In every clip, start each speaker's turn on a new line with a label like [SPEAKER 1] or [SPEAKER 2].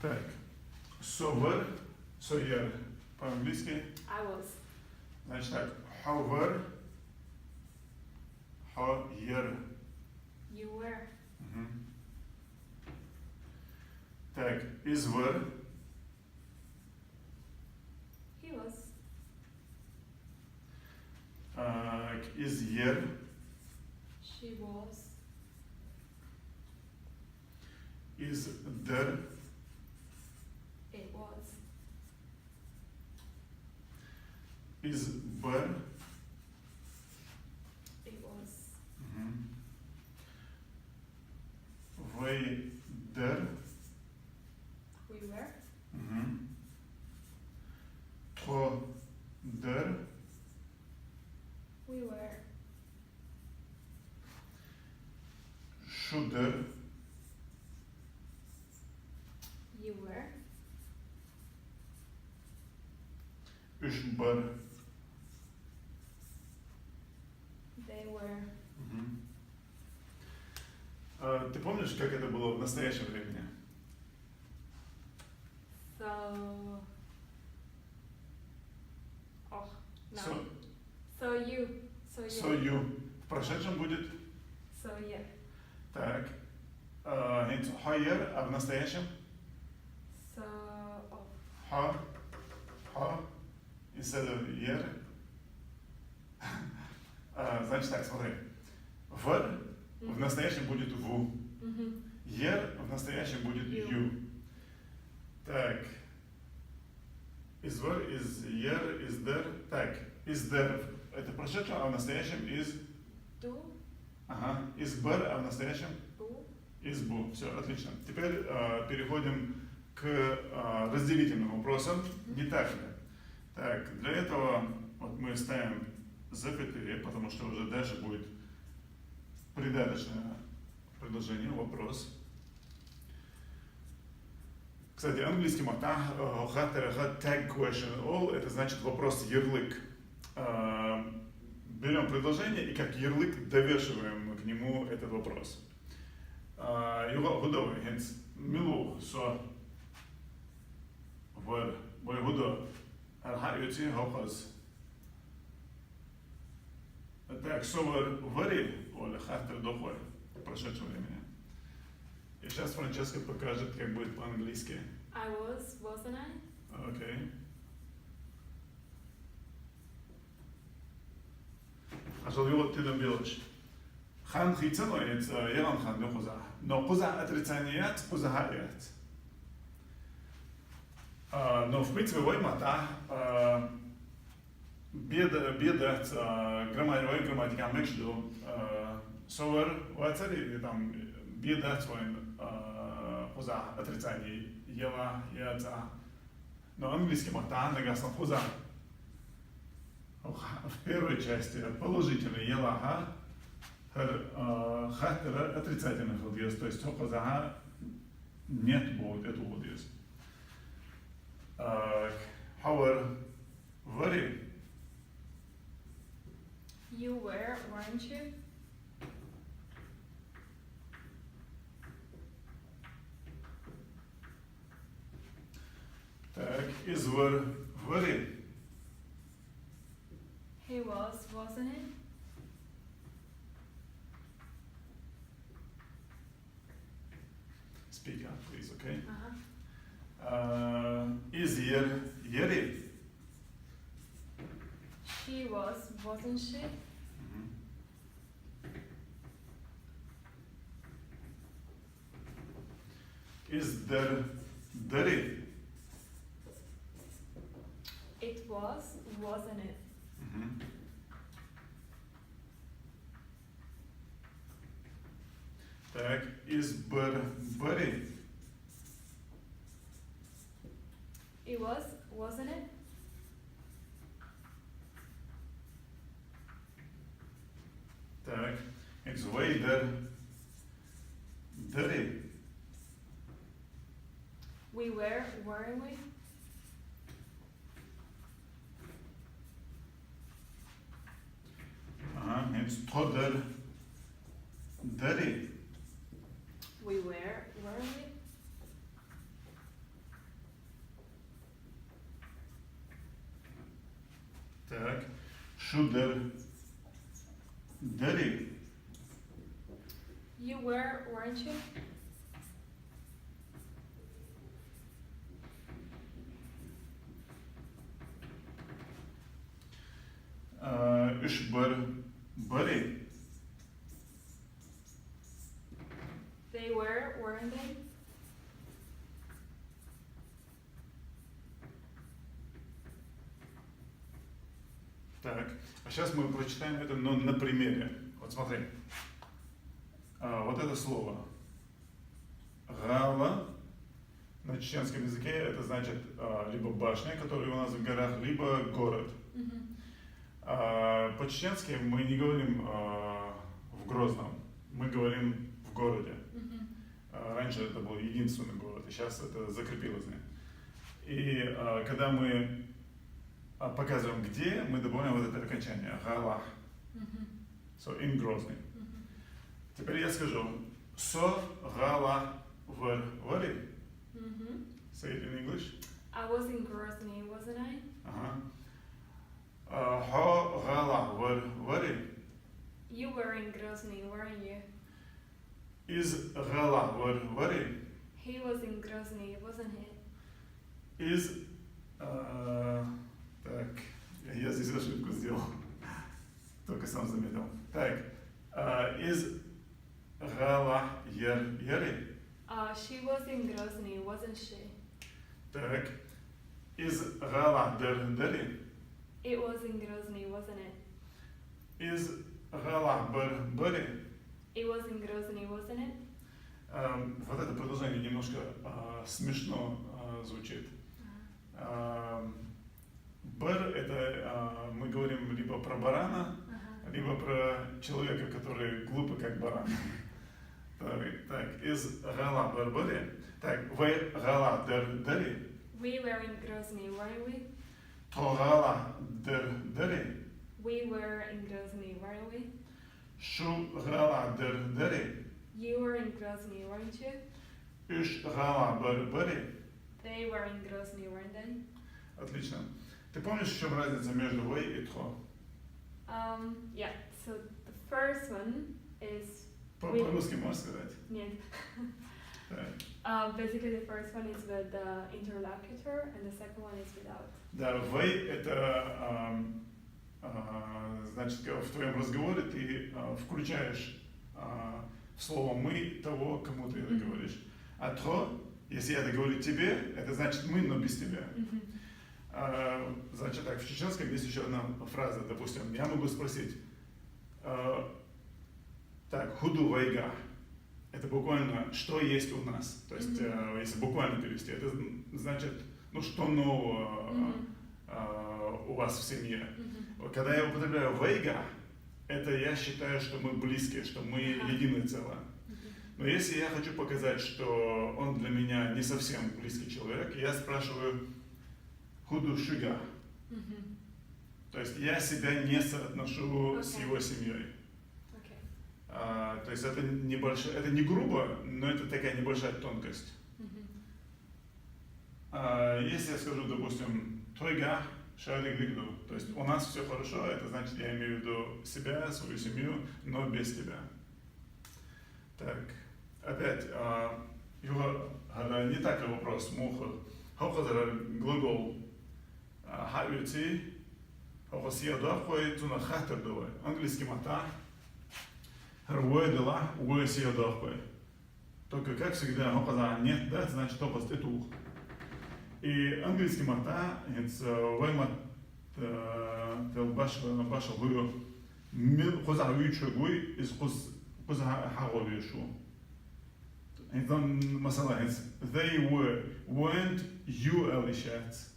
[SPEAKER 1] Так. So were, so year. По-английски.
[SPEAKER 2] I was.
[SPEAKER 1] Значит так. How were, how year.
[SPEAKER 2] You were.
[SPEAKER 1] Мгм. Так. Is were,
[SPEAKER 2] He was.
[SPEAKER 1] is year,
[SPEAKER 2] She was.
[SPEAKER 1] is there,
[SPEAKER 2] It was.
[SPEAKER 1] is were.
[SPEAKER 2] It was.
[SPEAKER 1] Мгм. Вы there.
[SPEAKER 2] We were.
[SPEAKER 1] Мгм. То there.
[SPEAKER 2] We were.
[SPEAKER 1] Шу there.
[SPEAKER 2] You were.
[SPEAKER 1] Үш бар.
[SPEAKER 2] They were.
[SPEAKER 1] Мгм. Ты помнишь, как это было в настоящем времени?
[SPEAKER 2] So. Oh, no.
[SPEAKER 1] So,
[SPEAKER 2] So you. So you.
[SPEAKER 1] so you. В прошедшем будет
[SPEAKER 2] So yeah.
[SPEAKER 1] так. It's higher, а в настоящем
[SPEAKER 2] So. Oh.
[SPEAKER 1] ha, ha, instead of year. Значит так, смотри. В в настоящем будет в.
[SPEAKER 2] Mm-hmm.
[SPEAKER 1] Year в настоящем будет
[SPEAKER 2] You.
[SPEAKER 1] you. Так. Is were, is year, is there. Так. Is there это в прошедшем, а в настоящем is.
[SPEAKER 2] Do.
[SPEAKER 1] Ага. Is were, а в настоящем
[SPEAKER 2] Boo.
[SPEAKER 1] is bu. Все, отлично. Теперь переходим к разделительным вопросам. Не так ли? Так, для этого вот мы ставим запятые, потому что уже дальше будет придаточное предложение, вопрос. Кстати, английский мата, tag question all, это значит вопрос ярлык. Берем предложение и как ярлык довешиваем к нему этот вопрос. Его годовый, hence, милу, со, в, бой годо, архаюти, хохаз. Так, совар вари, оля хаттер дохой, в прошедшем времени. И сейчас Франческа покажет, как будет по-английски.
[SPEAKER 2] I was, wasn't I?
[SPEAKER 1] Окей. עכשיו לראות תדע בילש. חן חיצנו את ילן חן נוחוזה. נוחוזה отрицаният, позагаят. Но в принципе воймата бедат грамматика мекшду совер вацари там бедат своим поза отрицание ела яца. Но английский мата нагасно поза. В первой части положительный ела хаттера отрицательных ходьез, то есть хохозага нет будет эту ходьез. However, very.
[SPEAKER 2] You were, weren't you?
[SPEAKER 1] Так, is were very.
[SPEAKER 2] He was, wasn't he?
[SPEAKER 1] Speak up, please, okay?
[SPEAKER 2] Uh-huh.
[SPEAKER 1] Is yer yeri?
[SPEAKER 2] She was, wasn't she?
[SPEAKER 1] Is there deri?
[SPEAKER 2] It was, wasn't it?
[SPEAKER 1] Так, is very?
[SPEAKER 2] It was, wasn't it?
[SPEAKER 1] Так, it's way there. Deri?
[SPEAKER 2] We were, weren't we?
[SPEAKER 1] It's toddler. Deri?
[SPEAKER 2] We were, weren't we?
[SPEAKER 1] Шудер. Дери.
[SPEAKER 2] You were, weren't you?
[SPEAKER 1] Üç bari.
[SPEAKER 2] They were, weren't they?
[SPEAKER 1] Так, а сейчас мы прочитаем это, но на примере. Вот смотри. Вот это слово. Гала на чеченском языке это значит либо башня, которая у нас в горах, либо город. По-чеченски мы не говорим в Грозном, мы говорим в городе. Раньше это был единственный город, и сейчас это закрепилось. И когда мы показываем где, мы добавляем вот это окончание. Гала. So, in Грозный. Теперь я скажу. Со гала вари. Say it in English.
[SPEAKER 2] I was in Grozny, wasn't I?
[SPEAKER 1] Хо гала вари.
[SPEAKER 2] You were in Grozny, weren't you?
[SPEAKER 1] Из гала вари.
[SPEAKER 2] He was in Grozny, wasn't he?
[SPEAKER 1] Из... Так, я здесь ошибку сделал. Только сам заметил. Так, из гала яри.
[SPEAKER 2] She was in Grozny, wasn't she?
[SPEAKER 1] Так, из гала дери.
[SPEAKER 2] It was in Grozny, wasn't it?
[SPEAKER 1] Из гала бери.
[SPEAKER 2] It was in Grozny, wasn't it?
[SPEAKER 1] Вот это продолжение немножко смешно звучит. Бар это мы говорим либо про барана, либо про человека, который глупый как баран. Так, из гала барбари. Так, вы гала дери.
[SPEAKER 2] We were in Grozny, weren't we?
[SPEAKER 1] То гала дери.
[SPEAKER 2] We were in Grozny, weren't we?
[SPEAKER 1] Шу гала дери.
[SPEAKER 2] You were in Grozny, weren't you?
[SPEAKER 1] Үш гала барбари.
[SPEAKER 2] They were in Grozny, weren't they?
[SPEAKER 1] Отлично. Ты помнишь, в чем разница между вы и тхо?
[SPEAKER 2] Yeah, so the first one is...
[SPEAKER 1] По-русски можешь сказать?
[SPEAKER 2] Нет.
[SPEAKER 1] Так.
[SPEAKER 2] Basically the first one is with the interlocutor and the second one is without.
[SPEAKER 1] Да, вы это значит, в твоем разговоре ты включаешь в слово мы того, кому ты это говоришь. А то, если я это говорю тебе, это значит мы, но без тебя. Значит так, в чеченском есть еще одна фраза, допустим, я могу спросить, так, худу вайга, это буквально, что есть у нас, то есть, если буквально перевести, это значит, ну, что нового у вас в семье. Когда я употребляю вайга, это я считаю, что мы близкие, что мы единое целое. Но если я хочу показать, что он для меня не совсем близкий человек, я спрашиваю худу шуга. То есть я себя не соотношу с его семьей. То есть это небольшая, это не грубо, но это такая небольшая тонкость. Если я скажу, допустим, тойга шалиглигду, то есть у нас все хорошо, это значит, я имею в виду себя, свою семью, но без тебя. Так, опять, его не так вопрос, муха. Хохазар глагол хавити, хохасия дахой, туна хатер давай. Английский мата, рвой дела, уэсия дахой. Только как всегда, хохазар нет, да, значит, хохаз это ух. И английский мата, это ваймат баша гуйо, хозар уйчу гуй, из хозар хагол юшу. Это масала, they weren't you Elishats.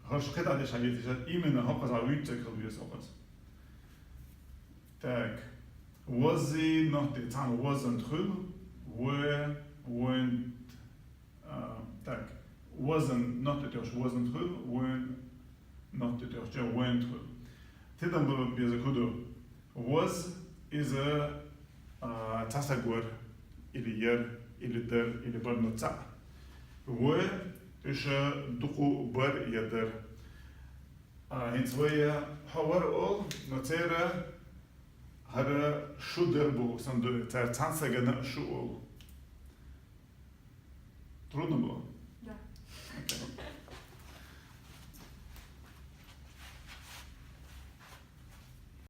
[SPEAKER 1] Хош хета деш агитишат именно хохазар уйчу хобиес хохаз. Так, was he not the time wasn't who, were, weren't, так. Wasn't, not the Tosh, wasn't who, weren't, not the Tosh, weren't who. Ты там был без худу. Was is a tasagwar, или ер, или дер, или барнуца. Were is a duku bar yader. Він своє говорив, но це hade Schudderbuch som du tar tansagarna Schuol. Трудно було.